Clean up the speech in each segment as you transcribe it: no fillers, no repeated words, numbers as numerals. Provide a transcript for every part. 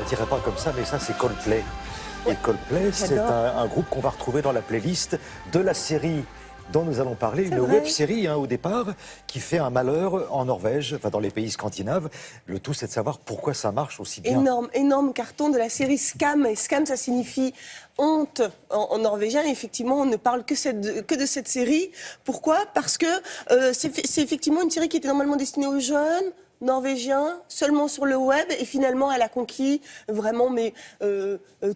dirait pas comme ça, mais ça c'est Coldplay. Et Coldplay, c'est un groupe qu'on va retrouver dans la playlist de la série dont nous allons parler, une web-série au départ, qui fait un malheur en Norvège, enfin dans les pays scandinaves. Le tout, c'est de savoir pourquoi ça marche aussi bien. Énorme carton de la série Skam. Et Skam, ça signifie honte en norvégien. Et effectivement, on ne parle que de cette série. Pourquoi ? Parce que c'est effectivement une série qui était normalement destinée aux jeunes norvégiens, seulement sur le web, et finalement elle a conquis vraiment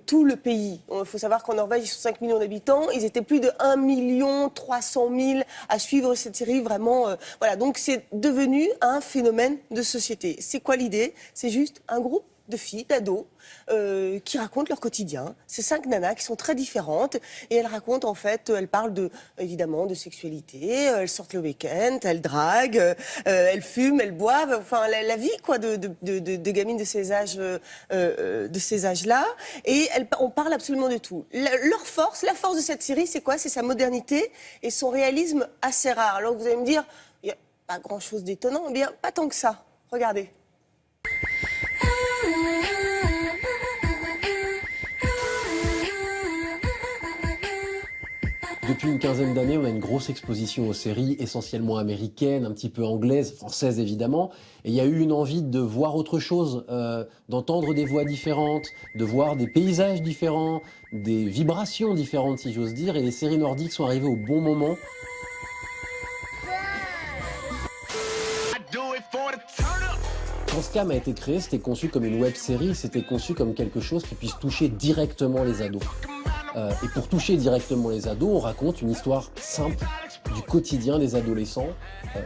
tout le pays. Il faut savoir qu'en Norvège, ils sont 5 millions d'habitants, ils étaient plus de 1 300 000 à suivre cette série, vraiment. Voilà, donc c'est devenu un phénomène de société. C'est quoi l'idée ? C'est juste un groupe de filles, d'ados, qui racontent leur quotidien. C'est 5 nanas qui sont très différentes et elles racontent en fait, elles parlent évidemment de sexualité, elles sortent le week-end, elles draguent, elles fument, elles boivent, enfin la vie quoi de gamines de ces âges-là. Et on parle absolument de tout. La force de cette série, c'est quoi ? C'est sa modernité et son réalisme assez rare. Alors vous allez me dire, il n'y a pas grand-chose d'étonnant. Eh bien, pas tant que ça. Regardez. Depuis une quinzaine d'années, on a une grosse exposition aux séries, essentiellement américaines, un petit peu anglaises, françaises évidemment. Et il y a eu une envie de voir autre chose, d'entendre des voix différentes, de voir des paysages différents, des vibrations différentes si j'ose dire. Et les séries nordiques sont arrivées au bon moment. Quand Skam a été créé, c'était conçu comme une web-série, c'était conçu comme quelque chose qui puisse toucher directement les ados. Et pour toucher directement les ados, on raconte une histoire simple du quotidien des adolescents,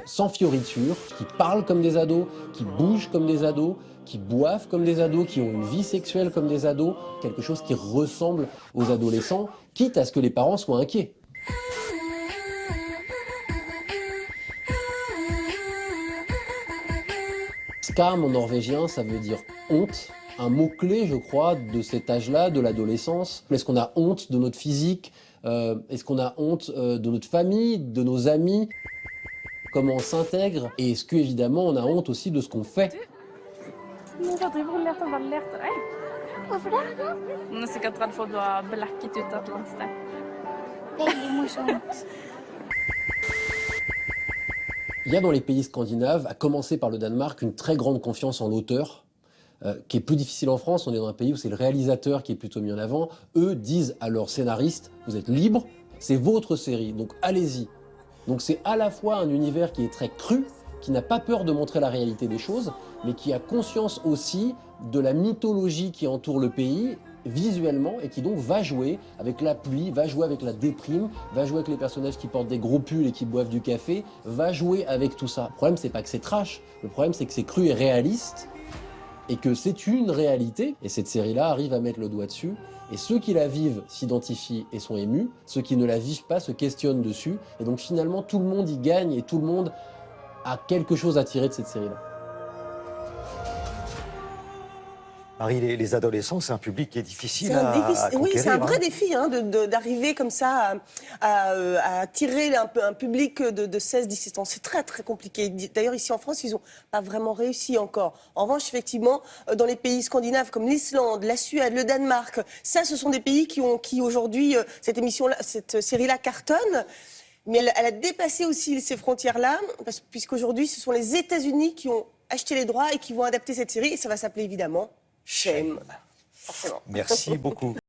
sans fioritures, qui parlent comme des ados, qui bougent comme des ados, qui boivent comme des ados, qui ont une vie sexuelle comme des ados, quelque chose qui ressemble aux adolescents, quitte à ce que les parents soient inquiets. Skam en norvégien, ça veut dire honte. Un mot-clé, je crois, de cet âge-là, de l'adolescence. Est-ce qu'on a honte de notre physique ? Est-ce qu'on a honte de notre famille, de nos amis ? Comment on s'intègre ? Et est-ce qu'évidemment, on a honte aussi de ce qu'on fait ? Il y a dans les pays scandinaves, à commencer par le Danemark, une très grande confiance en l'auteur, qui est plus difficile en France. On est dans un pays où c'est le réalisateur qui est plutôt mis en avant. Eux disent à leurs scénaristes, vous êtes libres, c'est votre série, donc allez-y. Donc c'est à la fois un univers qui est très cru, qui n'a pas peur de montrer la réalité des choses, mais qui a conscience aussi de la mythologie qui entoure le pays, visuellement, et qui donc va jouer avec la pluie, va jouer avec la déprime, va jouer avec les personnages qui portent des gros pulls et qui boivent du café, va jouer avec tout ça. Le problème, c'est pas que c'est trash, le problème, c'est que c'est cru et réaliste, et que c'est une réalité, et cette série-là arrive à mettre le doigt dessus, et ceux qui la vivent s'identifient et sont émus, ceux qui ne la vivent pas se questionnent dessus, et donc finalement tout le monde y gagne, et tout le monde a quelque chose à tirer de cette série-là. Marie, les adolescents, c'est un public qui est difficile à conquérir. Oui, c'est un vrai défi d'arriver comme ça à attirer un public de 16-17 ans. C'est très compliqué. D'ailleurs, ici en France, ils n'ont pas vraiment réussi encore. En revanche, effectivement, dans les pays scandinaves comme l'Islande, la Suède, le Danemark, ça, ce sont des pays qui aujourd'hui, cette série-là cartonne. Mais elle a dépassé aussi ces frontières-là, puisqu'aujourd'hui, ce sont les États-Unis qui ont acheté les droits et qui vont adapter cette série. Et ça va s'appeler évidemment Shame. Merci beaucoup.